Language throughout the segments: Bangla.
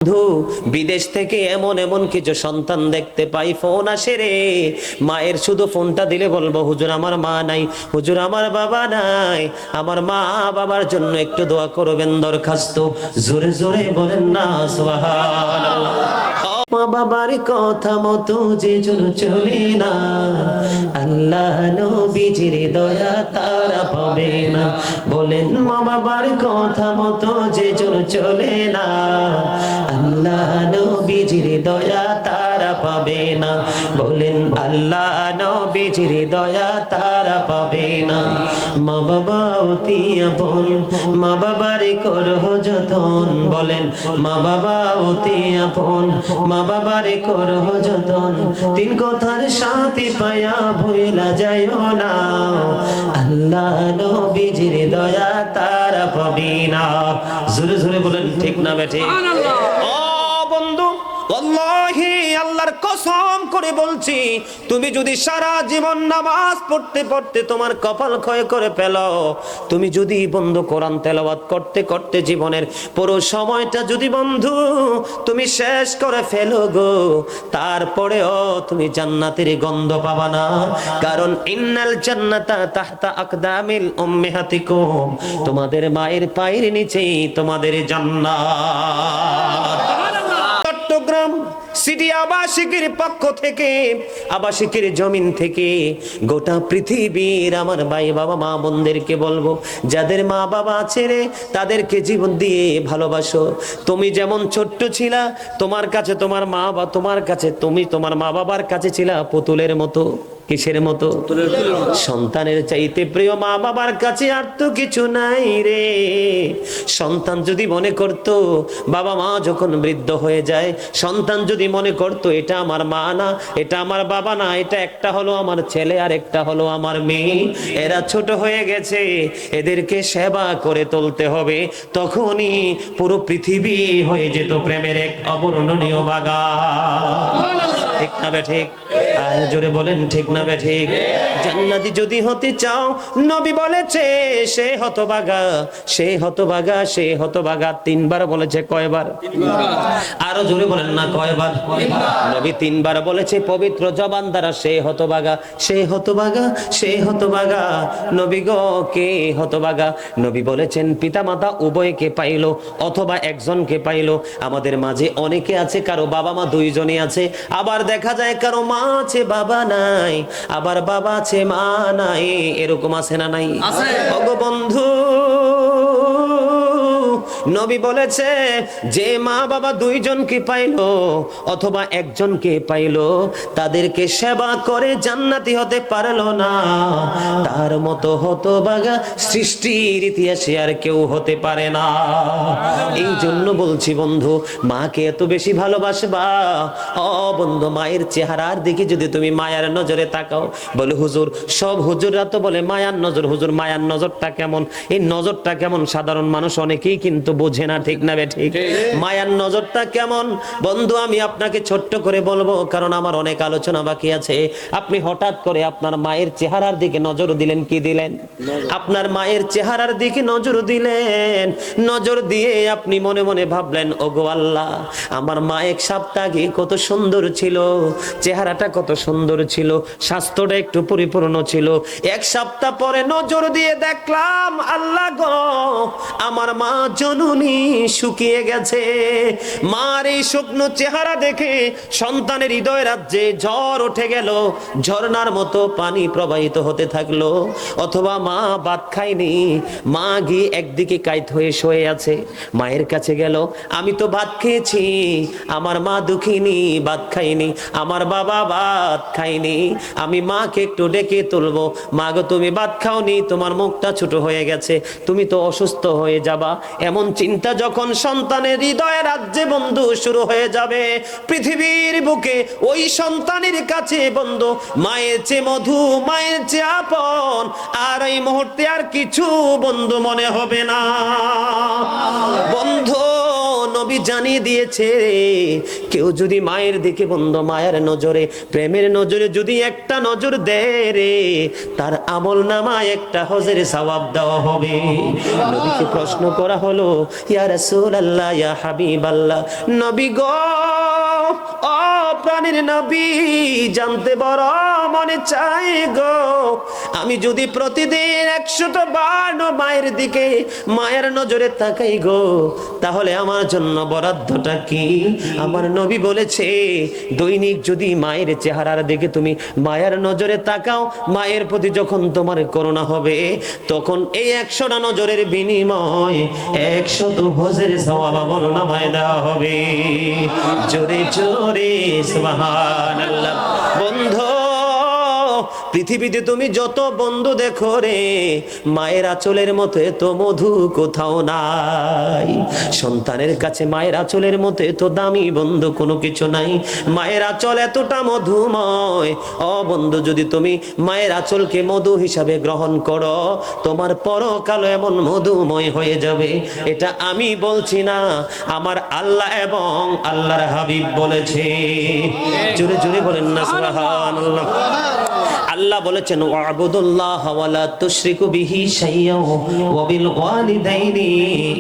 বন্ধু, বিদেশ থেকে এমন এমন কিছু সন্তান দেখতে পাই, ফোন আসে রে, মায়ের শুধু ফোনটা দিলে বলবো হুজুর আমার মা নাই, হুজুর আমার বাবা নাই, আমার মা বাবার জন্য একটু দোয়া করবেন দরখাস্ত। জোরে জোরে বলেন না সুবহানাল্লাহ। মা বাবার কথা মতো যে জন চলে না, আল্লাহ নবীজির দয়া তারা পাবে না। বলেন মা বাবার কথা মতো যে জন চলে না, আল্লাহ নবীজির দয়া তারা পাবে না। বলেন আল্লাহ নবীজির দয়া তারা পাবে না। মা বাবা অতি আপন, মা বাবারে করহ যতন। বলেন মা বাবা অতি আপন, মা বাবারে করহ যতন। তিন কথার সাথে পায়া ভুলা যায়ও না, আল্লাহ নবীজির দয়া তারা পাবে না। জোরে জোরে বলেন ঠিক না বেঠিক? ও বন্ধু, আল্লাহি আল্লাহর কসম করে বলছি, তুমি যদি সারা জীবন নামাজ পড়তে পড়তে তোমার কপাল ক্ষয় করে ফেলো, তুমি যদি বন্ধু কোরআন তেলাওয়াত করতে করতে জীবনের পুরো সময়টা যদি বন্ধু তুমি শেষ করে ফেলো গো, তারপরেও তুমি জান্নাতের গন্ধ পাবা না। কারণ ইন্নাল জান্নাতা তাহতা আকদামিল উম্মাহাতিকুম, তোমাদের মায়ের পায়ের নিচেই তোমাদের জান্নাত। চট্টগ্রাম সিটি আবাসিকের পক্ষ থেকে, আবাসিকের জমিন থেকে গোটা পৃথিবীর আমার ভাই বাবা মা বোনদেরকে বলবো, যাদের মা বাবা আছে রে, তাদেরকে জীবন দিয়ে ভালোবাসো। তুমি যেমন ছোট্ট ছিলা, তোমার কাছে তোমার মা বা তোমার কাছে তুমি তোমার মা বাবার কাছে ছিলা পুতুলের মতো। কিসের মতো? সন্তানের চাইতে প্রিয় মা বাবার কাছে আর তো কিছু নাই রে। সন্তান যদি মনে করত বাবা মা যখন বৃদ্ধ হয়ে যায়, সন্তান যদি মনে করত এটা আমার মা না, এটা আমার বাবা না, এটা একটা হলো আমার ছেলে আর একটা হলো আমার মেয়ে, এরা ছোট হয়ে গেছে, এদেরকে সেবা করে তুলতে হবে, তখনই পুরো পৃথিবী হয়ে যেত প্রেমের এক অবর্ণনীয় বাগান। ঠিক না বেঠিক? আর জোরে বলেন ঠিক না বেঠিক? জান্নাতি যদি হতে চাও, নবী বলেছে সে হতভাগা, সে হতভাগা, সে হতভাগা। তিনবার বলেছে, কয়বার? আরো জোরে বলেন না কয়বার? নবী তিনবার বলেছে পবিত্র জবান দ্বারা, সে হতভাগা, সে হতভাগা, সে হতভাগা। নবী গো কে হতভাগা? নবী বলেছেন পিতামাতা উভয়কে পাইলো অথবা একজনকে পাইলো। আমাদের মাঝে অনেকে আছে কারো বাবা মা দুইজনই আছে, আবার দেখা যায় কারো মা আছে বাবা নাই, আবার বাবা আছে মা নাই। এরকম আছে না নাই? ওগো বন্ধু, নবী বলেছে যে মা বাবা দুইজনকে পাইলো অথবা একজনকে পাইলো, তাদেরকে সেবা করে জান্নাতি হতে পারলো না, তার মতো হতভাগা সৃষ্টির ইতিহাসে আর কেউ হতে পারে না। এই জন্য বলছি বন্ধু, মাকে এত বেশি ভালোবাসবা। ও বন্ধু, মায়ের চেহারার দিকে যদি তুমি মায়ার নজরে তাকাও, বলে হুজুর সব হুজুররা তো বলে মায়ার নজর, হুজুর মায়ার নজরটা কেমন? এই নজরটা কেমন সাধারণ মানুষ অনেকেই কিন্তু বোঝে না। ঠিক না বেঠিক? মায়ার নজরটা কেমন বন্ধু আমি আপনাকে ছোট্ট করে বলবো, কারণ আমার অনেক আলোচনা বাকি আছে। আপনি হঠাৎ করে আপনার মায়ের চেহারার দিকে নজর দিলেন, কি দিলেন? আপনার মায়ের চেহারার দিকে নজর দিলেন, নজর দিয়ে আপনি মনে মনে ভাবলেন, ওগো আল্লাহ, আমার মা এক সপ্তাহ আগে কত সুন্দর ছিল, চেহারাটা কত সুন্দর ছিল, স্বাস্থ্যটা একটু পরিপূর্ণ ছিল। এক সপ্তাহ পরে নজর দিয়ে দেখলাম, আল্লাহ গো, আমার মা জননী শুকিয়ে গেছে। মার এই শুকনো চেহারা দেখে সন্তানের হৃদয় রাজ্যে ঝড় উঠে গেল, ঝর্ণার মতো পানি প্রবাহিত হতে থাকলো। অথবা মা ভাত খায়নি, মা গিয়ে একদিকে কাইত হয়ে শুয়ে আছে, মায়ের কাছে গেল, আমি তো ভাত খেয়েছি, আমার মা দুঃখিনী, ভাত খাইনি, আমার বাবা ভাত খাইনি, আমি মাকে একটু ডেকে তুলবো, মা গো তুমি ভাত খাওনি, তোমার মুখটা ছোট হয়ে গেছে, তুমি তো অসুস্থ হয়ে যাবা। এমন চিন্তা যখন সন্তানের হৃদয়ে রাজ্যে বন্ধু শুরু হয়ে যাবে, পৃথিবীর বুকে ওই সন্তানের কাছে বন্ধু মায়ের চেয়ে মধু, মায়ের চেয়ে আপন আর এই মুহূর্তে আর কিছু বন্ধু মনে হবে না। বন্ধু নবী জানিয়ে দিয়েছে, কেউ যদি মায়ের দিকে বন্ধু মায়ের নজরে প্রেমের নজরে যদি একটা নজর দেয় রে, তার আমল নামায় একটা হজের সওয়াব দেওয়া হবে। নবীকে প্রশ্ন করা হলো, ইয়া রাসূলুল্লাহ, ইয়া হাবিবাল্লাহ, নবী গো, ও প্রাণের নবী, জানতে বড় মনে চাই গো, আমি যদি প্রতিদিন 100টা বার মায়ের দিকে মায়ের নজরে তাকাই গো, তাহলে আমার জন্য বরাদ্দটা কি? আমার নবী বলেছে, দৈনিক যদি মায়ের চেহারার দিকে তুমি মায়ের নজরে তাকাও, মায়ের প্রতি যখন তোমার করুণা হবে, তখন এই 100টা নজরের বিনিময় 100 হজের সওয়াব আমলনামায় দেওয়া হবে। জোরে জোরে সুবহানাল্লাহ। বন্ধু, পৃথিবীতে তুমি যত বন্ধু দেখো রে, মায়ের আঁচলের মতো এত মধু কোথাও নাই। সন্তানের কাছে মায়ের আঁচলের মতো এত দামি বন্ধু কোনো কিছু নাই। মায়ের আঁচল এতটা মধুময়। ও বন্ধু, যদি তুমি মায়ের আঁচলকে মধু হিসাবে গ্রহণ করো, তোমার পরকাল এমন মধুময় হয়ে যাবে। এটা আমি বলছি না, আমার আল্লাহ এবং আল্লাহর হাবিব বলেছে। জোরে জোরে বলেন না সুবহানাল্লাহ। আল্লাহ বলেছেন, ওয়াবুদুল্লাহ ওয়ালা তুশরিকু বিহি শাইয়্যান ওয়া বিল ওয়ালিদাইনি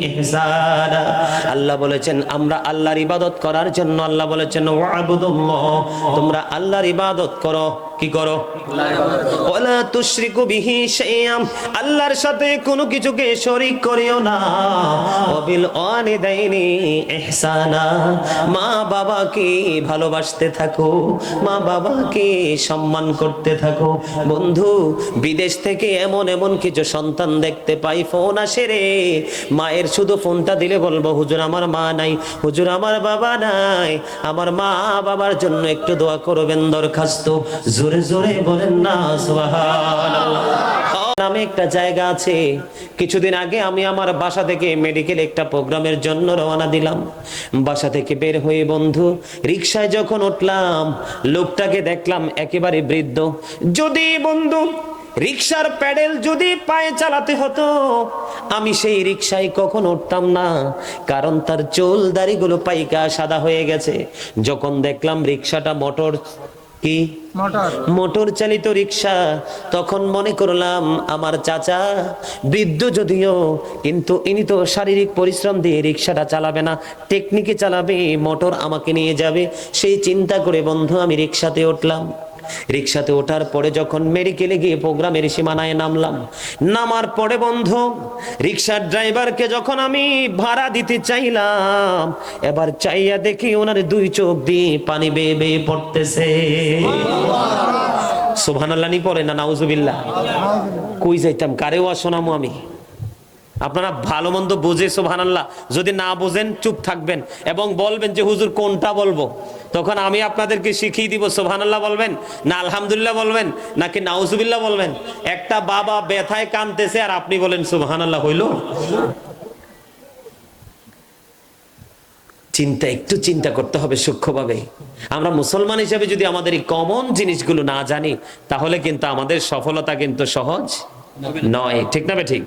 ইহসানা। আল্লাহ বলেছেন আমরা আল্লাহর ইবাদত করার জন্য, আল্লাহ বলেছেন ওয়াবুদুল্লাহ, তোমরা আল্লাহর ইবাদত করো। কি করো? ওয়ালা তুশরিকু বিহি শাইয়্যান, আল্লাহর সাথে কোনো কিছুকে শরীক করিও না। ওয়া বিল ওয়ালিদাইনি ইহসানা, মা বাবাকে ভালোবাসতে থাকো, মা বাবাকে সম্মান করতে থাকো। বন্ধু, বিদেশ থেকে এমন এমন কিছু সন্তান দেখতে পাই, ফোন আসে রে, মায়ের শুধু ফোনটা দিলে বলবো, হুজুর আমার মা নাই, হুজুর আমার বাবা নাই, আমার মা বাবার জন্য একটু দোয়া করবেন দরখাস্ত। জোরে জোরে বলেন না সুবহানাল্লাহ। নামে একটা জায়গা আছে। কিছুদিন আগে আমি আমার বাসা থেকে মেডিকেল একটা প্রোগ্রামের জন্য রওনা দিলাম। বাসা থেকে বের হয়ে বন্ধু রিকশায় যখন উঠলাম, লোকটাকে দেখলাম একেবারে বৃদ্ধ। যদি বন্ধু রিকশার প্যাডেল যদি পায়ে চালাতে হতো, আমি সেই রিকশায় কখন উঠতাম না, কারণ তার চুল দাড়িগুলো পাইকা সাদা হয়ে গেছে। যখন দেখলাম রিকশাটা মোটর চালিত রিকশা, তখন মনে করলাম আমার চাচা বৃদ্ধ যদিও, কিন্তু ইনি তো শারীরিক পরিশ্রম দিয়ে রিকশাটা চালাবে না, টেকনিকে চালাবে, মোটর আমাকে নিয়ে যাবে। সেই চিন্তা করে বন্ধু আমি রিকশাতে উঠলাম। রিকশাতে ওঠার পরে যখন মেডিকেলে গিয়ে প্রোগ্রামের সীমানায় নামলাম, নামার পরে বন্ধু রিকশার ড্রাইভারকে যখন আমি ভাড়া দিতে চাইলাম, এবার চাইয়া দেখি ওনার দুই চোখ দিয়ে পানি বেয়ে বেয়ে পড়তেছে। সুবহানাল্লাহ নি পড়ে না নাউজুবিল্লাহ? কই যাইতাম, কারেও শোনামু আমি? আপনারা ভালো মন্দ বুঝে সুবহানাল্লাহ, যদি না বুঝেন চুপ থাকবেন এবং বলবেন যে হুজুর কোনটা বলবো, তখন আমি আপনাদেরকে শিখিয়ে দিব। সুবহানাল্লাহ বলবেন না আলহামদুলিল্লাহ বলবেন নাকি নাউজুবিল্লাহ বলবেন? একটা বাবা ব্যথায় কাঁদতেছে আর আপনি বলেন সুবহানাল্লাহ, হইল? একটু চিন্তা করতে হবে সূক্ষ্মভাবে। আমরা মুসলমান হিসেবে যদি আমাদের এই কমন জিনিসগুলো না জানি, তাহলে কিন্তু আমাদের সফলতা কিন্তু সহজ নয়। ঠিক না ঠিক?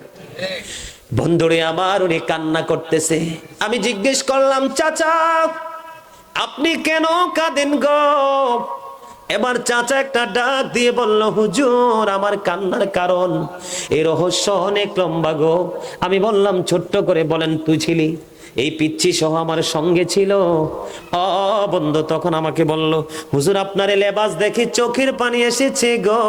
বন্ধুরে আমার উনি কান্না করতেছে। আমি জিজ্ঞেস করলাম, চাচা আপনি কেন কাঁদেন গো? এবার চাচা একটা ডাক দিয়ে বলল, হুজুর আমার কান্নার কারণ এই রহস্য অনেক লম্বা গো। আমি বললাম, ছোট্ট করে বলেন, তুই ছিলি? এই পিচ্ছি সহ আমার সঙ্গে ছিল। বন্ধু তখন আমাকে বলল, হুজুর আপনার লেবাস দেখে চোখের পানি এসেছে গো।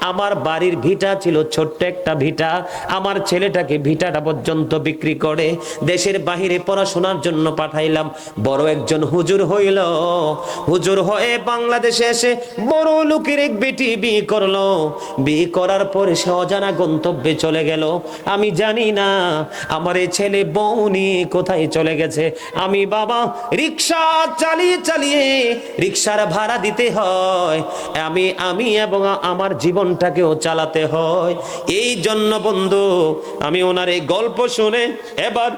আমার বাড়ির ভিটা ছিল ছোট্ট একটা ভিটা, আমার ছেলেটাকে ভিটাটা পর্যন্ত বিক্রি করে দেশের বাহিরে পড়াশোনার জন্য পাঠাইলাম। বড় একজন হুজুর হইল, হুজুর হয়ে বাংলাদেশে এসে বড় লোকের এক বেটি বিয়ে করলো। বিয়ে করার পরে সে অজানা গন্তব্যে চলে গেল। আমি জানি না আমার এই ছেলে বউ নিয়ে কোথায় চলে গেছে। আমি বাবা রিকশা চালিয়ে চালিয়ে রিকশার ভাড়া দিতে হয়, আমি এবং আমার জীবনটাকেও চালাতে হয়। এই জন্য বন্ধু আমি ওনার এই গল্প শুনে এবার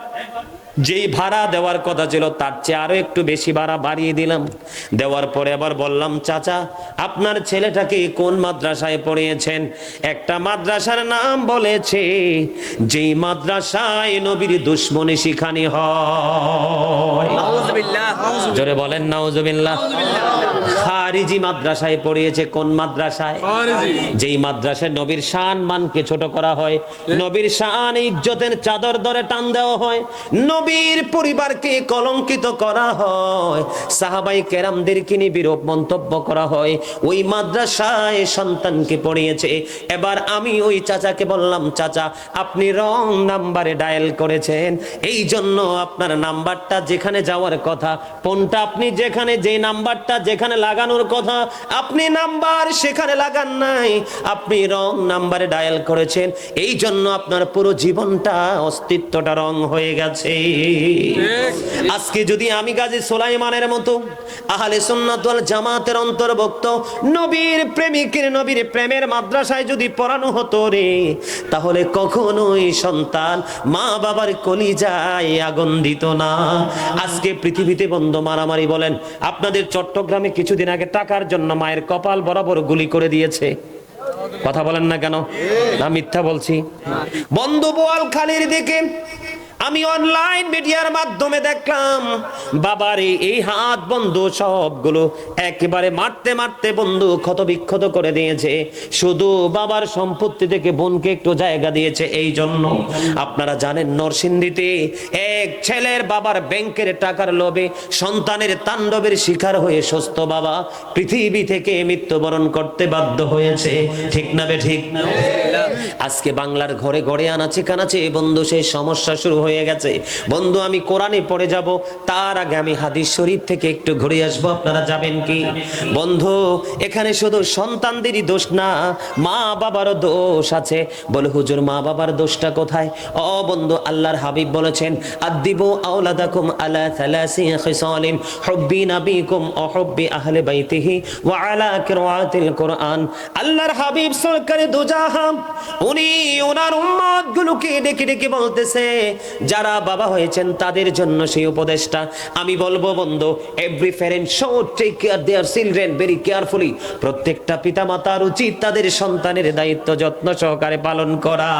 যেই ভাড়া দেওয়ার কথা ছিল তার চেয়ে আরো একটু বেশি ভাড়া বাড়িয়ে দিলাম। দেওয়ার পরে আবার বললাম, চাচা আপনার ছেলেটাকে কোন মাদ্রাসায় পড়িয়েছেন? একটা মাদ্রাসার নাম বলেছে, যেই মাদ্রাসায় নবীর দুশমনি শিখানি হয়। জোরে বলেন নাউজুবিল্লাহ। খারিজি মাদ্রাসায় পড়িয়েছে। কোন মাদ্রাসায়? যেই মাদ্রাসায় নবীর শান মানকে ছোট করা হয়, নবীর শান ইজ্জতের চাদর ধরে টান দেওয়া হয়, নবীর পরিবারকে কলঙ্কিত করা হয়, সাহাবাই কেরামদেরকে নিয়ে বিরূপ মন্তব্য করা হয়, ওই মাদ্রাসায় সন্তানকে পড়িয়েছে। এবার আমি ওই চাচাকে বললাম, চাচা আপনি রং নাম্বারে ডায়াল করেছেন, এই জন্য আপনার নাম্বারটা যেখানে যাওয়ার কথা, ফোনটা আপনি যেখানে, যে নাম্বারটা যেখানে লাগানোর কথা আপনি নাম্বার সেখানে লাগান নাই, আপনি রং নাম্বারে ডায়াল করেছেন, এই জন্য আপনার পুরো জীবনটা, অস্তিত্বটা রং হয়ে গেছে। আজকে যদি আমি গাজী সুলাইমানের মতো আহলে সুন্নাত ওয়াল জামাতের অন্তর্ভুক্ত নবীর প্রেমিকের, নবীর প্রেমের মাদ্রাসায় যদি পড়ানো হতো রে, তাহলে কখনোই সন্তান মা বাবার কলিজায় আগুন দিত না। আজকে পৃথিবীতে বন্ধ মারামারি বলেন, আপনাদের চট্টগ্রামে কিছুদিন আগে টাকার জন্য মায়ের কপাল বরাবর গুলি করে দিয়েছে। কথা বলেন না কেন? না মিথ্যা বলছি? বন্ধু বোয়ালখালীর দিকে আমি অনলাইন মিডিয়ার মাধ্যমে দেখলাম, বাবারে এই হাত বন্ধু সবগুলো একেবারে মারতে মারতে বন্ধু ক্ষত বিক্ষত করে দিয়েছে। শুধু বাবার সম্পত্তি থেকে বোনকে একটু জায়গা দিয়েছে এই জন্য। আপনারা জানেন নরসিংদীতে এক ছেলের বাবার ব্যাংকের টাকার লোভে সন্তানের তাণ্ডবের শিকার হয়ে সুস্থ বাবা পৃথিবী থেকে মৃত্যুবরণ করতে বাধ্য হয়েছে। ঠিক না বে ঠিক? আজকে বাংলার ঘরে ঘরে আনাচে কানাচে বন্ধু সেই সমস্যা শুরু হয়ে গেছে। বন্ধু আমি কোরআনে পড়ে যাব, তার আগে আমি হাদিস শরীফ থেকে একটু ঘুরে আসবো। আপনারা যাবেন কি? বন্ধু এখানে শুধু সন্তানদেরই দোষ না, মা বাবারও দোষ আছে। বলে হুজুর মা বাবার দোষটা কোথায়? ও বন্ধু আল্লাহর হাবিব বলেছেন, আদিবু আওলাদাকুম আলা থালাসি খিসালিন হুব্বি নাবিকুম ওয়া হুব্বি আহলি বাইতিহি ওয়া আলা কিরাআতিল কোরআন। আল্লাহর হাবিব সরকারে দুজাহান উনি ওনার উম্মতগুলোকে ডেকে ডেকে বলতেছে, যারা বাবা হয়েছেন তাদের জন্য সেই উপদেশটা। আমি বলবো বন্ধু, every parent should take care their children very carefully. প্রত্যেকটা পিতামাতার উচিত তাদের সন্তানের দায়িত্ব যত্ন সহকারে পালন করা।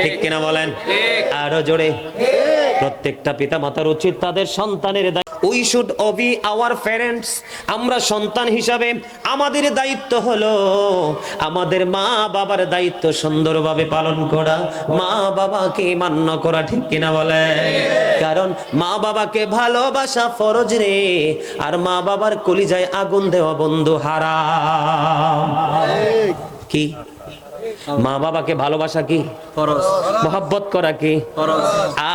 ঠিক কিনা বলেন? আরো জোরে। প্রত্যেকটা পিতামাতার উচিত তাদের সন্তানের দায়িত্ব। We should Obi our parents. আমরা সন্তান হিসাবে আমাদের দায়িত্ব হলো আমাদের মা বাবার দায়িত্ব সুন্দরভাবে পালন করা, মা বাবাকে মান্য করা। ঠিক কিনা বলে? কারণ মা বাবাকে ভালোবাসা ফরজ রে, আর মা বাবার কলিজায় আগুন দেওয়া বন্ধু হারাম। কি? মা বাবাকে ভালোবাসা কি ফরজ, মহব্বত করা কি ফরজ,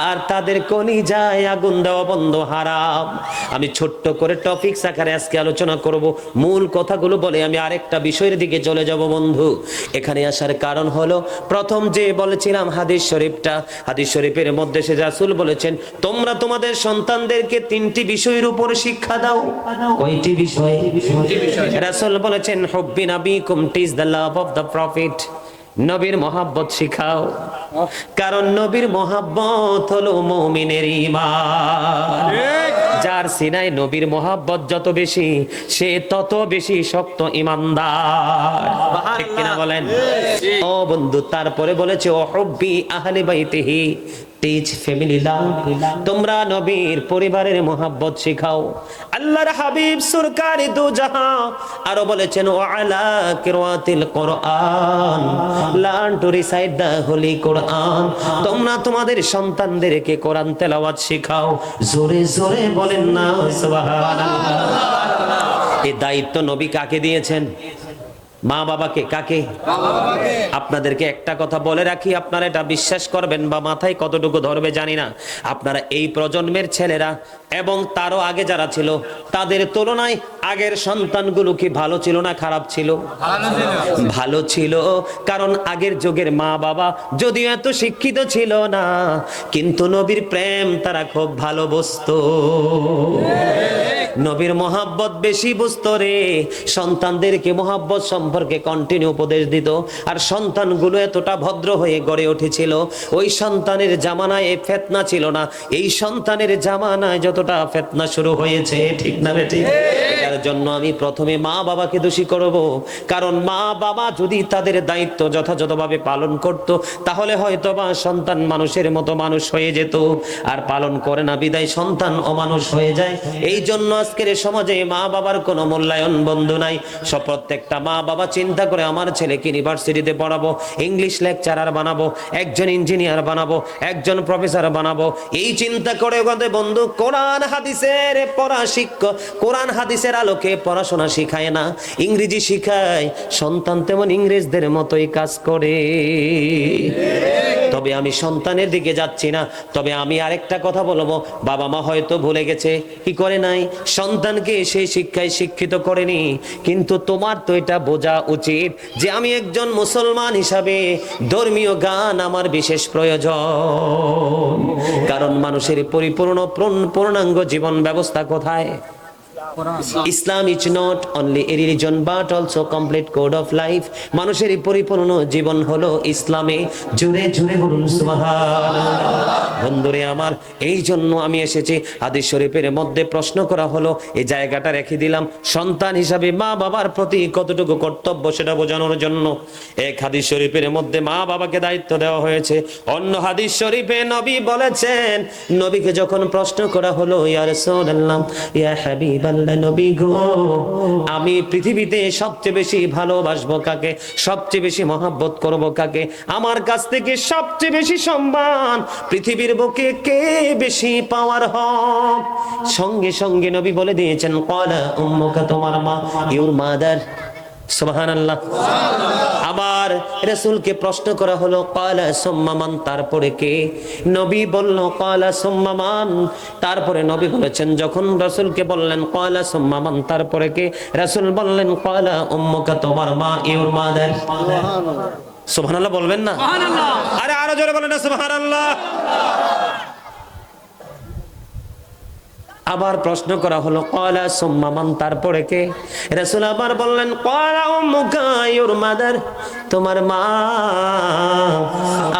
আর তাদের কলিজায় আগুন দেওয়া বন্ধ হারাম। আমি ছোট্ট করে টপিক আকারে আজকে আলোচনা করব, মূল কথাগুলো বলে আমি আরেকটা বিষয়ের দিকে চলে যাব। বন্ধু এখানে আসার কারণ হলো, প্রথম যে বলেছিলাম হাদিস শরীফটা, হাদিস শরীফের মধ্যে সে রাসূল বলেছেন, তোমরা তোমাদের সন্তানদেরকে তিনটি বিষয়ের উপর শিক্ষা দাও। কয়টি বিষয়? রাসূল বলেছেন, হুব্বি নাবিকুম, teach the love of the prophet. নবীর মহাব্বত শিখাও, কারণ নবীর মহাব্বত হলো মুমিনের ঈমান। যার সিনায় নবীর মহাব্বত যত বেশি, সে তত বেশি শক্ত ঈমানদার। ঠিক কিনা বলেন? ও বন্ধু তারপরে বলেছে, ও হুব্বি আহলি বাইতিহি, টিচ ফ্যামিলি লাভ। তোমরা নবীর পরিবারের মহব্বত শিখাও। আল্লাহর হাবিব সরকারে দু জাহান আরো বলেছেন, ওয়া আলা কিরাআতিল Quran, learn to recite the holy Quran. তোমরা তোমাদের সন্তানদেরকে কোরআন তেলাওয়াত শিখাও। জোরে জোরে বলেন না সুবহানাল্লাহ। এই দায়িত্ব নবী কাকে দিয়েছেন? মা বাবাকে। কাকে? আপনাদেরকে একটা কথা বলে রাখি, আপনারা এটা বিশ্বাস করবেন বা মাথায় কতটুকু ধরবে জানি না। আপনারা এই প্রজন্মের ছেলেরা এবং তারও আগে যারা ছিল, তাদের তুলনায় আগের সন্তানগুলো কি ভালো ছিল না খারাপ ছিল? ভালো ছিল। কারণ আগের যুগের মা বাবা যদিও এত শিক্ষিত ছিল না, কিন্তু নবীর প্রেম তারা খুব ভালোবাসতো। নবীর মহাব্বত বেশি বুঝতো রে, সন্তানদেরকে মহাব্বত সম্পর্কে কন্টিনিউ উপদেশ দিত। আর সন্তানগুলো এতটা ভদ্র হয়ে গড়ে উঠেছিল, ওই সন্তানের জামানায় এই ফিতনা ছিল না, এই সন্তানের জামানায় যতটা ফিতনা শুরু হয়েছে, ঠিক না বেটি? এটার জন্য আমি প্রথমে মা বাবাকে দোষী করব, কারণ মা বাবা যদি তাদের দায়িত্ব যথাযথভাবে পালন করত, তাহলে হয়তো বা সন্তান মানুষের মতো মানুষ হয়ে যেত। আর পালন করে না বিদায় সন্তান অমানুষ হয়ে যায়। এই জন্য আজকের সমাজে মা বাবার কোনো মূল্যায়ন বন্ধু নাই। সব প্রত্যেকটা মা বাবা চিন্তা করে আমার ছেলেকে ইউনিভার্সিটিতে পড়াবো, ইংলিশ লেকচারার বানাবো, একজন ইঞ্জিনিয়ার বানাবো, একজন প্রফেসর বানাবো, এই চিন্তা করে বন্ধু কোরআন হাদিসের পড়া শিক্ষক, কোরআন হাদিসের আলোকে পড়াশোনা শিখায় না, ইংরেজি শিখায়। সন্তান তেমন ইংরেজদের মতোই কাজ করে। তবে আমি সন্তানের দিকে যাচ্ছি না, তবে আমি আরেকটা কথা বলবো, বাবা মা হয়তো ভুলে গেছে, কি করে নাই, সন্তানকে সেই শিক্ষায় শিক্ষিত করেনি। কিন্তু তোমার তো এটা বোঝা উচিত যে আমি একজন মুসলমান হিসাবে ধর্মীয় গান আমার বিশেষ প্রয়োজন। কারণ মানুষের পরিপূর্ণ পূর্ণাঙ্গ জীবন ব্যবস্থা কোথায়? Islam is not only a religion but also complete code of life. মানুষের পরিপূর্ণ জীবন হলো ইসলামে। জুড়ে জুড়ে বলুন সুবহানাল্লাহ। বন্ধুরে আমার, এই জন্য আমি এসেছি। হাদিস শরীফের মধ্যে প্রশ্ন করা হলো, এই জায়গাটা রেখে দিলাম সন্তান হিসাবে মা বাবার প্রতি কতটুকু কর্তব্য সেটা বোঝানোর জন্য। এক হাদিস শরীফের মধ্যে মা বাবাকে দায়িত্ব দেওয়া হয়েছে। অন্য হাদিস শরীফে নবী বলেছেন, নবীকে যখন প্রশ্ন করা হলো, ইয়া রাসূলুল্লাহ, ইয়া হাবিবাল্লাহ, নবী গো, আমি পৃথিবীতে সবচেয়ে বেশি ভালোবাসবো কাকে, সবচেয়ে বেশি মহব্বত করব কাকে, আমার কাছ থেকে সবচেয়ে বেশি সম্মান পৃথিবীর বুকে কে বেশি পাওয়ার হক? সঙ্গে সঙ্গে নবী বলে দিয়েছেন, ক্বালা উম্মুকা, তোমার মা, ইউর মাদার। সুবহানাল্লাহ। আবার রাসূলকে প্রশ্ন করা হলো, ক্বালা সুম্মা মান, তারপরে কে? নবী বলল, ক্বালা সুম্মা মান। তারপরে নবী বলেছেন, যখন রাসূলকে বললেন ক্বালা সুম্মা মান, তারপরে কে, রাসূল বললেন, ক্বালা উম্মুকা, তোমার মা, ইউর মাদার। সুবহানাল্লাহ বলবেন না? সুবহানাল্লাহ। আরে আরো জোরে বলেন না সুবহানাল্লাহ। আবার প্রশ্ন করা হলো, ক্বালা সুম্মা মান, তারপরে কে? রাসূল আবার বললেন, ক্বালা উম্মুকা, ইউর মাদার, তোমার মা।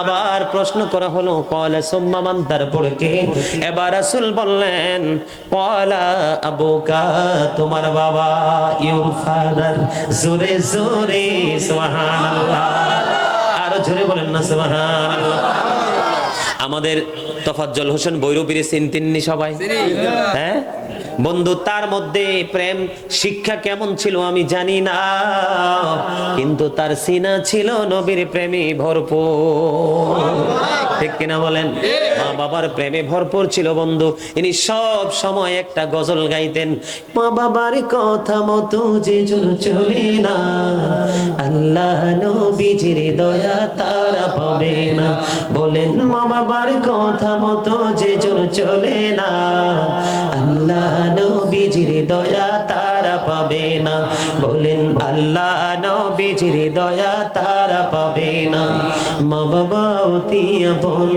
আবার প্রশ্ন করা হলো, ক্বালা সুম্মা মান, তারপরে কে? এবার রাসূল বললেন, ক্বালা আবুকা, তোমার বাবা, ইউর ফাদার। জোরে জোরে সুবহানাল্লাহ। আরো জোরে বলেন না সুবহানাল্লাহ। আমাদের তোফাজ্জল হোসেন বৈরবীর চিনতেননি সবাই? হ্যাঁ বন্ধু, তার মধ্যে প্রেম শিক্ষা কেমন ছিল আমি জানি না, কিন্তু তার সিনা ছিল নবীর প্রেমে ভরপুর। ঠিক কিনা বলেন? মা বাবার প্রেমে ভরপুর ছিল বন্ধু। ইনি সব সময় একটা গজল গাইতেন, মা বাবার কথা মতো যে চলে না, আল্লাহ নবীজির দয়া তারা পাবে না। বলেন, মা বাবার কথা মতো যে চলে না, আল্লাহ নবীজির দয়া তারা পাবে না। বলেন, আল্লাহ নবীজির দয়া তারা পাবে না। মা বাবা অতি আপন,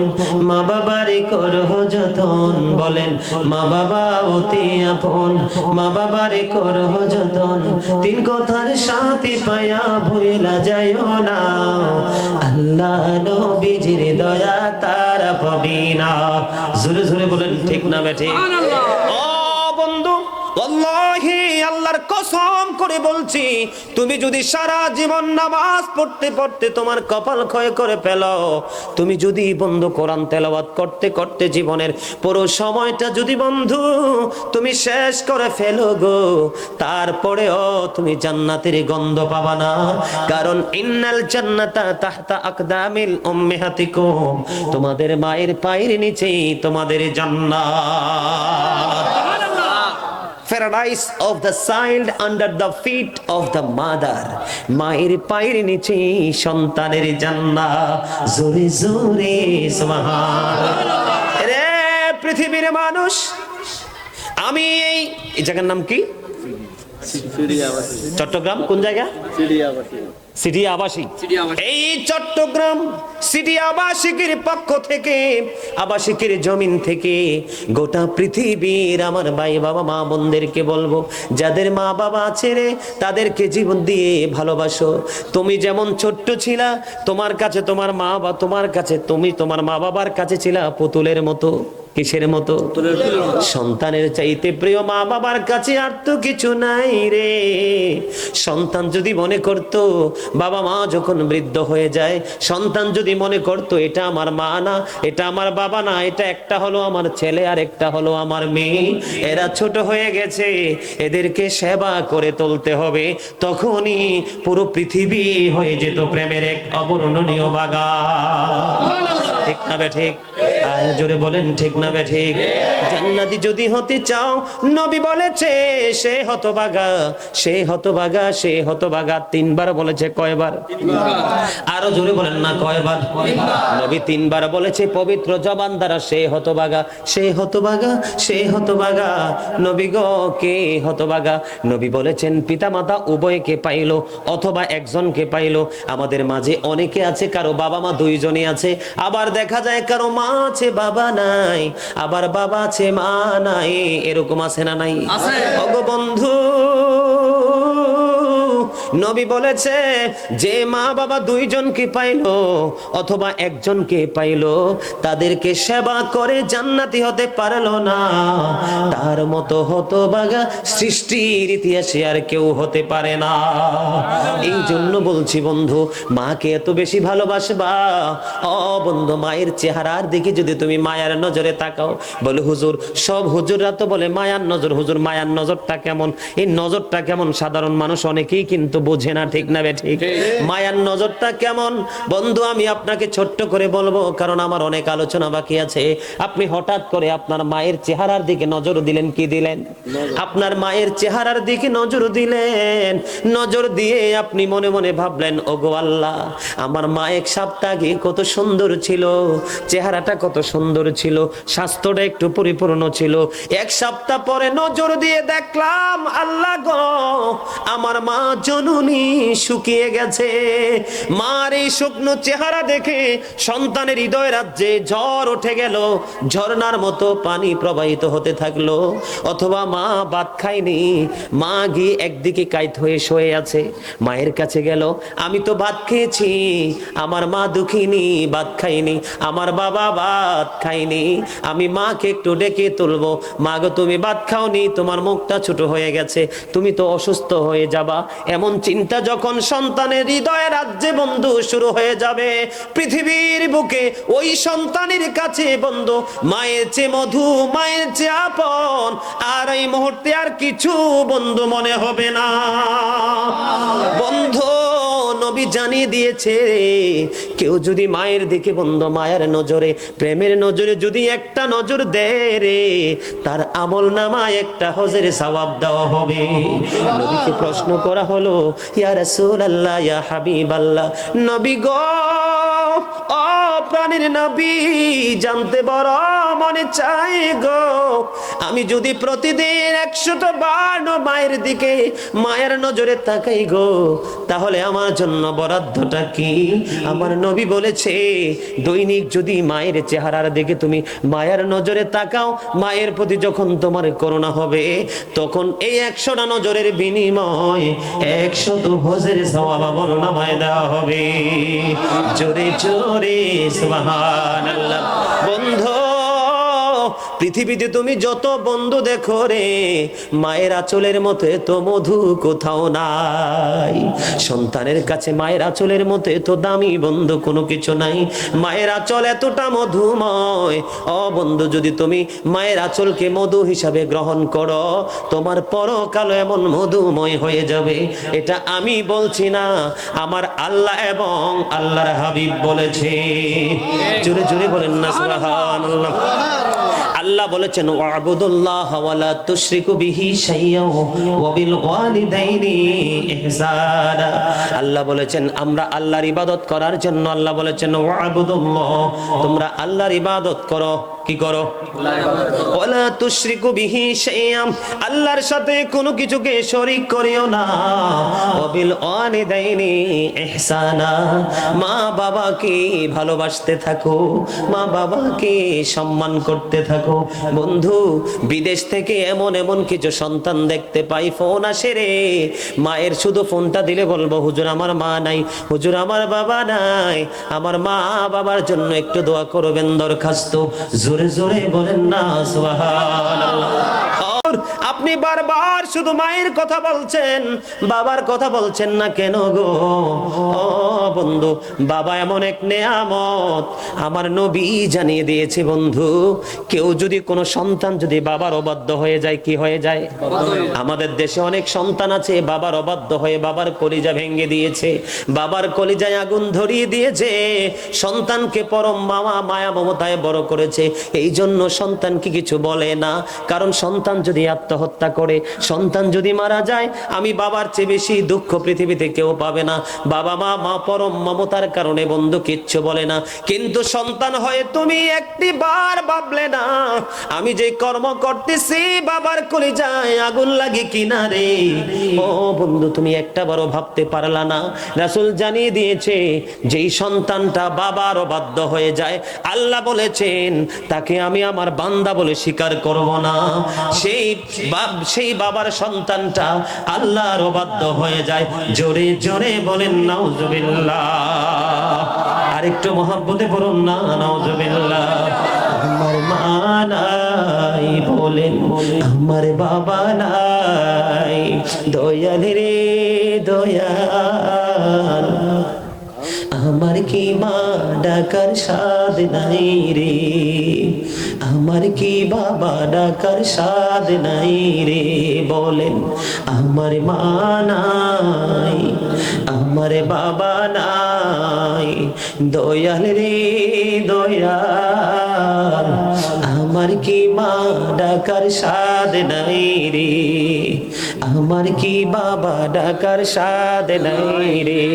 মা বাবার করহ যতন। বলেন, মা বাবা অতি আপন, মা বাবার করহ যতন। তিন কথার সাথে পায়া ভুলা যায়ও না, আল্লাহ নবীজির দয়া তারা পাবে না। জোরে জোরে বলেন, ঠিক না বেঠিক? ও বন্ধু, ওয়াল্লাহি আল্লাহর কসম করে বলছি, তুমি যদি সারা জীবন নামাজ পড়তে পড়তে তোমার কপাল ক্ষয় করে ফেলো, তুমি যদি বন্ধু কোরআন তেলাওয়াত করতে করতে জীবনের পুরো সময়টা যদি বন্ধু তুমি শেষ করে ফেলো গো, তারপরেও তুমি জান্নাতের গন্ধ পাবা না। কারণ ইন্নাল জান্নাতা তাহতা আকদামিল উম্মাহাতিকুম, তোমাদের মায়ের পায়ের নিচেই তোমাদের জান্নাত। Paradise of the child under the feet of the mother, মায়ের পায়ের নিচে সন্তানের জান্নাত। জোরে জোরে সুবহানাল্লাহ। রে পৃথিবীর মানুষ, আমি এই জায়গার নাম কি? চট্টগ্রাম কোন জায়গা? সিটি আবাসিক। এই চট্টগ্রাম সিটি আবাসিকের পক্ষ থেকে, আবাসিকের জমিন থেকে গোটা পৃথিবীর আমার ভাই বাবা মা বোনদেরকে বলবো, যাদের মা বাবা আছে রে তাদেরকে জীবন দিয়ে ভালোবাসো। তুমি যেমন ছোট্ট ছিলা, তোমার কাছে তোমার মা বা তোমার কাছে তুমি তোমার মা বাবার কাছে ছিলা পুতুলের মতো। কিসের মতো? সন্তানের চাইতে প্রিয় মা বাবার কাছে আর তো কিছু নাই রে। সন্তান যদি মনে করত বাবা মা যখন বৃদ্ধ হয়ে যায়, সন্তান যদি মনে করত এটা আমার মা না, এটা আমার বাবা না, এটা একটা হলো আমার ছেলে আর একটা হলো আমার মেয়ে, এরা ছোট হয়ে গেছে, এদেরকে সেবা করে তুলতে হবে, তখনই পুরো পৃথিবী হয়ে যেত প্রেমের এক অবর্ণনীয় বাগান। ঠিক না বে ঠিক? আর জোরে বলেন ঠিক না বে ঠিক? জান্নাতি যদি হতে চাও, নবী বলেছে সে হতভাগা, সে হতভাগা, সে হতভাগা। তিনবার বলেছে। কয়বার? আরো জোরে বলেন না কয়বার? নবী তিনবার বলেছে পবিত্র জবান দ্বারা, সে হতভাগা, সে হতভাগা, সে হতভাগা। নবী গো কে হতভাগা? নবী বলেছেন পিতামাতা উভয়কে পাইলো অথবা একজনকে পাইলো। আমাদের মাঝে অনেকে আছে কারো বাবা মা দুইজনই আছে, আবার দেখা যায় কারো মা আছে বাবা নাই, আবার বাবা আছে মা নাই। এরকম আছে না নাই? ওগো বন্ধু, নবী বলেছে যে মা বাবা দুইজনকে পাইলো অথবা একজনকে পাইলো, তাদেরকে সেবা করে জান্নাতি হতে পারলো না, তার মতো হতভাগা সৃষ্টির ইতিহাসে আর কেউ হতে পারে না। এই জন্য বলছি বন্ধু, মাকে এত বেশি ভালোবাসবা। ও বন্ধু, মায়ের চেহারার দিকে যদি তুমি মায়ার নজরে তাকাও, বলে হুজুর সব হুজুররা তো বলে মায়ার নজর, হুজুর মায়ার নজরটা কেমন? এই নজরটা কেমন সাধারণ মানুষ অনেকেই কিন্তু বোঝে না। ঠিক না বে ঠিক? মায়ার নজরটা কেমন বন্ধু আমি আপনাকে ছোট্ট করে বলবো, কারণ আমার অনেক আলোচনা বাকি আছে। আপনি হঠাৎ করে আপনার মায়ের চেহারার দিকে নজর দিলেন, কি দিলেন? আপনার মায়ের চেহারার দিকে নজর দিলেন, নজর দিয়ে আপনি মনে মনে ভাবলেন ওগো আল্লাহ, আমার মা এক সপ্তাহ আগে কত সুন্দর ছিল, চেহারাটা কত সুন্দর ছিল, স্বাস্থ্যটা একটু পরিপূর্ণ ছিল। এক সপ্তাহ পরে নজর দিয়ে দেখলাম আল্লাহ গো, আমার মা জননী শুকিয়ে গেছে। মার এই শুকনো চেহারা দেখে সন্তানের হৃদয় রাজ্যে ঝড় উঠে গেল, ঝর্ণার মতো পানি প্রবাহিত হতে থাকলো। অথবা মা ভাত খায়নি, মা গিয়ে একদিকে কাইত হয়ে শুয়ে আছে, মায়ের কাছে গেল, আমি তো ভাত খেয়েছি, আমার মা দুঃখিনী, ভাত খাইনি, আমার বাবা ভাত খাইনি, আমি মাকে একটু ডেকে তুলবো, মা গো তুমি ভাত খাওনি, তোমার মুখটা ছোট হয়ে গেছে, তুমি তো অসুস্থ হয়ে যাবা। এমন চিন্তা যখন সন্তানের হৃদয়ে রাজ্যে বন্ধু শুরু হয়ে যাবে, পৃথিবীর বুকে ওই সন্তানের কাছে বন্ধু মায়ের চেয়ে মধু, মায়ের চেয়ে আপন আর এই মুহূর্তে আর কিছু বন্ধু মনে হবে না। বন্ধু নবী জানিয়ে দিয়েছে, কেউ যদি মায়ের দিকে বন্ধু মায়ের নজরে, প্রেমের নজরে যদি একটা নজর দেয় রে, তার আমল নামায় একটা হজের সওয়াব দেওয়া হবে। নবীকে প্রশ্ন করা হলো, ইয়া রাসূলুল্লাহ, ইয়া হাবিবাল্লাহ, নবী গো, ও প্রাণের নবী, জানতে বড় মনে চাই গো, আমি যদি প্রতিদিন 100টা বার মায়ের দিকে মায়ের নজরে তাকাই গো, তাহলে আমার জন্য বরাদ্দটা কি? আমার নবী বলেছে দৈনিক যদি মায়ের চেহারার দিকে তুমি মায়ের নজরে তাকাও, মায়ের প্রতি যখন তোমার করুণা হবে, তখন এই 100টা নজরের বিনিময় 100 হজের সওয়াব আমলনামায় দেওয়া হবে। জোরে জোরে সুবহানাল্লাহ। বন্ধু পৃথিবীতে তুমি যত বন্ধু দেখো রে, মায়ের আঁচলের মতো এত মধু কোথাও নাই। সন্তানের কাছে মায়ের আঁচলের মতো এত দামি বন্ধু কোনো কিছু নাই। মায়ের আঁচল এতটা মধুময়। ও বন্ধু, যদি তুমি মায়ের আঁচলকে মধু হিসাবে গ্রহণ করো, তোমার পরকাল এমন মধুময় হয়ে যাবে। এটা আমি বলছি না, আমার আল্লাহ এবং আল্লাহর হাবিব বলেছে। জোরে জোরে বলেন না সুবহানাল্লাহ। আল্লাহ বলেছেন ওয়াবুদুল্লাহ ওয়ালা তুশরিকু বিহি শাইয়্যা ওয়া বিল ওয়ালিদাইনি ইহসানা। আল্লাহ বলেছেন আমরা আল্লাহর ইবাদত করার জন্য, আল্লাহ বলেছেন ওয়াবুদুল্লাহ, তোমরা আল্লাহর ইবাদত করো। কি করো? ওয়ালা তুশরিকু বিহি শাইআম, আল্লাহর সাথে কোনো কিছুকে শরীক করিও না। ওয়াবিল ওয়ালিদাইনি ইহসানা, মা বাবাকে ভালোবাসতে থাকো, মা বাবাকে সম্মান করতে থাকো। বন্ধু, বিদেশ থেকে এমন এমন কিছু সন্তান দেখতে পাই, ফোন আসে রে, মায়ের শুধু ফোনটা দিলে বলবো হুজুর আমার মা নাই, হুজুর আমার বাবা নাই, আমার মা বাবার জন্য একটু দোয়া করবেন দরখাস্ত। জোরে জোরে বলেন না সুবহানাল্লাহ। আপনি বারবার শুধু মায়ের কথা বলছেন, বাবার কথা বলছেন না কেন গো? ও বন্ধু, বাবা এমন এক নেয়ামত, আমার নবী জানিয়ে দিয়েছে বন্ধু, কেউ যদি কোনো সন্তান যদি বাবার অবাধ্য হয়ে যায়, কি হয়ে যায়? আমাদের দেশে অনেক সন্তান আছে বাবার অবাধ্য হয়ে বাবার কলিজা ভেঙে দিয়েছে, বাবার কলিজায় আগুন ধরিয়ে দিয়েছে, সন্তানকে পরম মায়া মমতায় বড় করেছে। এই জন্য সন্তানকে কিছু বলে না, কারণ সন্তান যদি আত্মহত্যা করে, সন্তান যদি মারা যায়, আমি বাবার চেয়ে বেশি দুঃখ পৃথিবীতে কেউ পাবে না। বাবা মা পরম মমতার কারণে বন্ধু কিচ্ছু বলে না। কিন্তু সন্তান হয়ে তুমি একটি বার ভাবলে না, আমি যে কর্ম করতেছি বাবার কলিজায় আগুন লাগে কিনা রে? ও বন্ধু, তুমি একটা বারও ভাবতে পারলা না। রাসূল জানিয়ে দিয়েছে, যেই সন্তানটা বাবার অবাধ্য হয়ে যায়, আল্লাহ বলেছেন তাকে আমি আমার বান্দা বলে স্বীকার করব না। সেই বাবার সন্তানটা আল্লাহর অবাধ্য হয়ে যায়। জোরে জোরে বলেন নাউজুবিল্লাহ। আরেকটু মহব্বতে বলুন না নাউজুবিল্লাহ। আমার মা নাই বলেন, আমার বাবা নাই, দয়াল রে দয়াল, আমার কি মা ডাকার স্বাদ নাই রে, আমার কি বাবা ডাকার স্বাদ নাই রে? বলেন আমার মা নাই, আমার বাবা নাই, দয়াল রে দয়াল, আমার কি মা ডাকার স্বাদ নাই রে, আমার কি বাবা ডাকার স্বাদ নাই রে?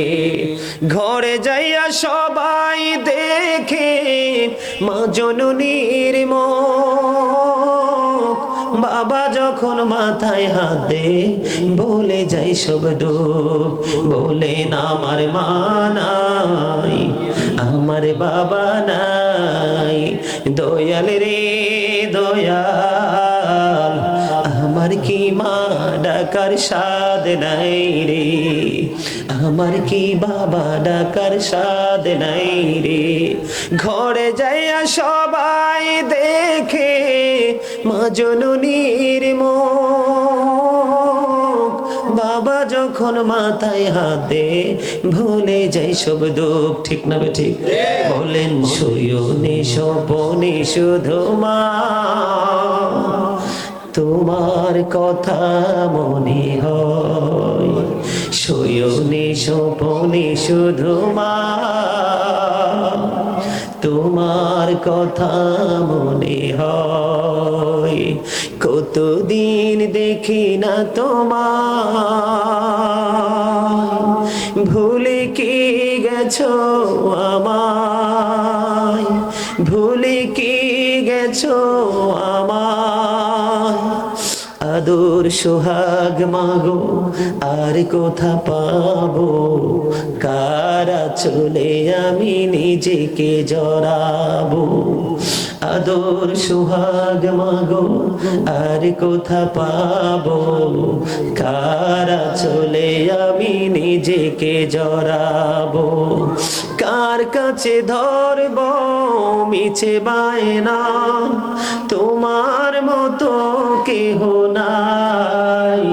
ঘরে যাইয়া সবাই দেখে মা জননীর মুখ, বাবা যখন মাথায় হাত দে বলে যাই সব দুঃখ। বলেন আমার মা নাই, আমার বাবা নাই, দয়াল রে দয়াল, আমার কি মা ডাকার স্বাদ নাই রে, আমার কি বাবা ডাকার স্বাদ নাই রে? ঘরে যাইয়া সবাই দেখে মা জননীর মুখ, বাবা যখন মাথায় হাত দে ভুলে যাই সব দুঃখ। ঠিক না ঠিক? বলেন শয়নে স্বপনে শুধু মা তোমার কথা মনে হয়, শয়নে স্বপনে শুধু মা তোমার কথা মনে হয়। কতদিন দেখি না তোমায়, ভুলে কি গেছো আমায়, ভুলে কি গেছো আমায়? আদর সোহাগ মাগো আর কোথা পাবো, কারা চলে আমি নিজেকে জড়াবো? আদর সোহাগ মাগো আর কোথা পাবো, কারা চলে আমি নিজেকে জড়াবো? কার কাছে ধরব মিছে বায়না, তোমার মতো কেহ নাই।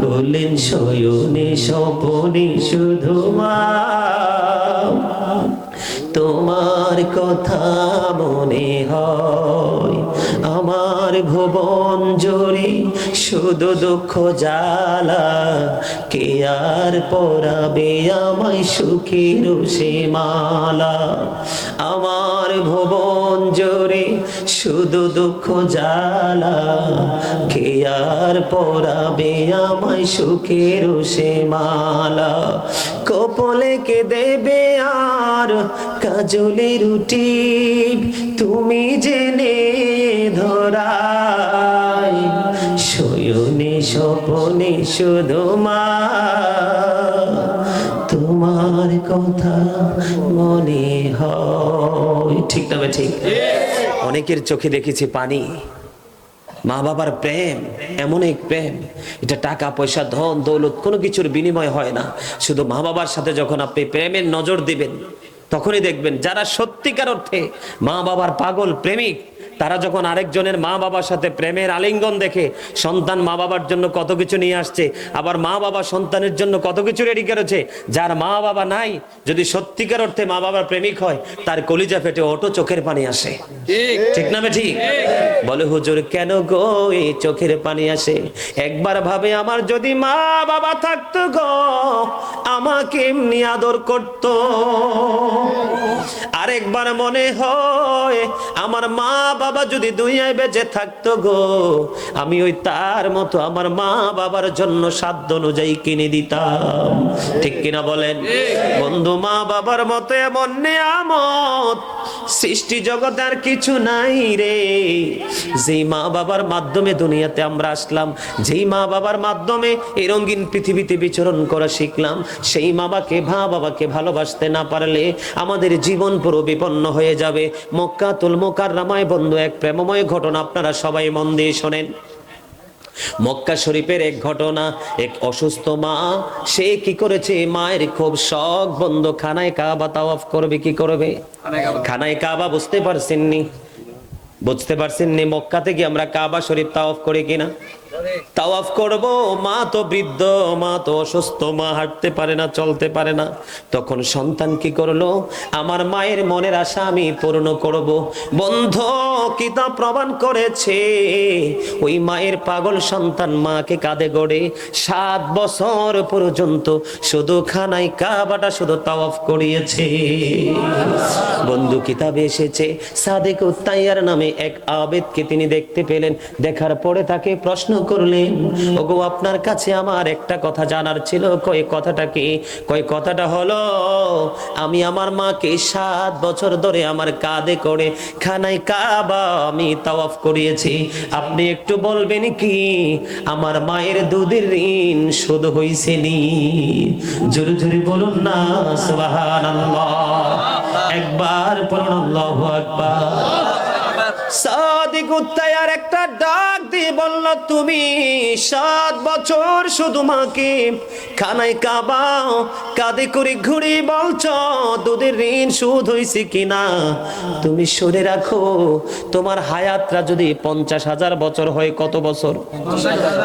বলেন শয়নে স্বপনে শুধু মা তোমার কথা মনে হয়। আমার ভুবন জুড়ে শুধু দুঃখ জ্বালা, কে আর পরাবে আমায় সুখের সে মালা। আমার ভুবন জোরে শুধু দুঃখ জ্বালা, কে আর পরাবে আমায় সুখের সে মালা। কপলে কে দেবে আর কাজলে রুটি, তুমি জেনে ধরাই, শয়নে স্বপনে শুধু মা তোমার কথা মনে হয়। ঠিক না ঠিক? অনেকের চোখে দেখেছি পানি। মা বাবার প্রেম এমন এক প্রেম, এটা টাকা পয়সা ধন দৌলত কোনো কিছুর বিনিময় হয় না। শুধু মা বাবার সাথে যখন আপনি প্রেমের নজর দিবেন, তখনই দেখবেন যারা সত্যিকার অর্থে মা বাবার পাগল প্রেমিক, তারা যখন আরেকজনের মা বাবার সাথে প্রেমের আলিঙ্গন দেখে, সন্তান মা বাবার জন্য কত কিছু নিয়ে আসছে, আবার মা বাবা সন্তানের জন্য কত কিছু রেডি করেছে। যার মা বাবা নাই, যদি সত্যিকার অর্থে মা বাবার প্রেমিক হয়, তার কলিজা ফেটে অটো চোখের পানি আসে। ঠিক না ঠিক? বলে হুজুর কেন গো এই চোখের পানি আসে? একবার ভাবে আমার যদি মা বাবা থাকতো গো, আমাকে এমনি আদর করতো। আরেকবার মনে হয় আমার মা বাবা যদি দুনিয়ায় বেঁচে থাকতো গো, আমি ওই তার মতো আমার মা বাবার জন্য সাধ্য অনুযায়ী কিনে দিতাম। ঠিক কিনা বলেন বন্ধু? মা বাবার মতো এমন নিয়ামত সৃষ্টি জগতে আর কিছু নাই রে। যেই মা বাবার মাধ্যমে দুনিয়াতে আমরা আসলাম, যেই মা বাবার মাধ্যমে এই রঙিন পৃথিবীতে বিচরণ করা শিখলাম, সেই বাবাকে ভালোবাসতে না পারলে আমাদের জীবন পুরো বিপন্ন হয়ে যাবে। মক্কাতুল মুকাররমায় বন্ধু এক প্রেমময় ঘটনা আপনারা সবাই মন দিয়ে শোনেন। মক্কা শরীফের এক ঘটনা। এক অসুস্থ মা, সে কি করেছে, মায়ের খুব শখ বন্ধু, খানায় কাবা তাওয়াফ করবে। কি করবে? খানায় কাবা। বুঝতে পারছেননি? মক্কা থেকে আমরা কাবা শরীফ তাওয়াফ করি কিনা? তাওয়াফ করব। মা তো বৃদ্ধ, মা তো অসুস্থ, মা হাঁটতে পারে না, চলতে পারে না। তখন সন্তান কি করলো? আমার মায়ের মনের আশা আমি পূর্ণ করব। বন্ধু কিতাব প্রমাণ করেছে, ওই মায়ের পাগল সন্তান মাকে কাঁধে গড়ে 7 বছর পর্যন্ত শুধু খানায় কাবাটা শুধু তাওয়াফ করিয়েছে। বন্ধু কিতাবে এসেছে, সাদেক উত্তাইয়ার নামে এক আবেদকে তিনি দেখতে পেলেন। দেখার পরে তাকে প্রশ্ন করলেন, ওগো আপনার কাছে আমার একটা কথা জানার ছিল। কয় কথাটা কি? কয় কথাটা হলো, আমি আমার মাকে 7 বছর ধরে আমার কাঁধে করে খানায় কাবা আমি তাওয়াফ করিয়েছি। আপনি একটু বলবেন কি আমার মায়ের দুধের ঋণ শোধ হইছে নি? জোরে জোরে বলুন না সুবহানাল্লাহ। একবার পড়ুন আল্লাহু আকবার। সাদিক উত্তায়ার একটা ডাক দিয়ে বলল, তুমি 7 বছর শুধু মাকে খানায় কাবা কাঁধে করে ঘুরি বলছো দুধের ঋণ শোধ হয়েছে কিনা? তুমি শুনে রাখো, তোমার হায়াতরা যদি 50,000 বছর হয়, কত বছর?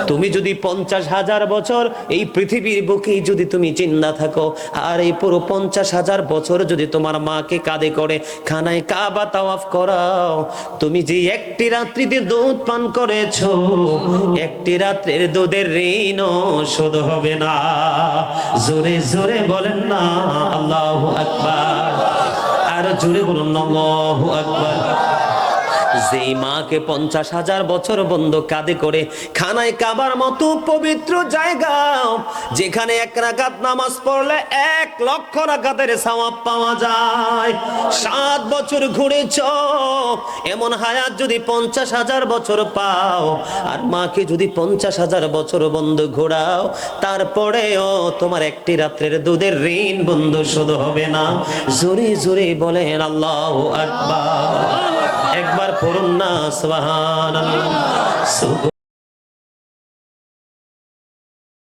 তুমি যদি 50,000 বছর এই পৃথিবীর বুকে যদি তুমি জিন্দা থাকো, আর এই পুরো 50,000 বছর যদি তোমার মাকে কাঁধে করে খানায় কাবা তাওয়াফ করাও, তুমি যে একটি রাত্রিতে দুধ পান করেছো, একটি রাত্রের দুধের ঋণও শোধ হবে না। জোরে জোরে বলেন না আল্লাহু আকবার। আর জোরে বলুন আল্লাহু আকবার। যেই মাকে 50,000 বছর বন্ধ কাঁধে করে খানায় কাবার মতো পবিত্র জায়গা, যেখানে 1 রাকাত নামাজ পড়লে 1 লক্ষ রাকাতের সওয়াব পাওয়া যায়, 7 বছর ঘুরেছ, এমন হায়াত যদি 50,000 বছর পাও, আর মাকে যদি 50,000 বছর বন্ধ ঘোরাও, তারপরেও তোমার একটি রাত্রের দুধের ঋণ বন্ধ শোধ হবে না। জোরে জোরে বলেন আল্লাহু আকবার। একবার পড়ুন না সুবহানাল্লাহ।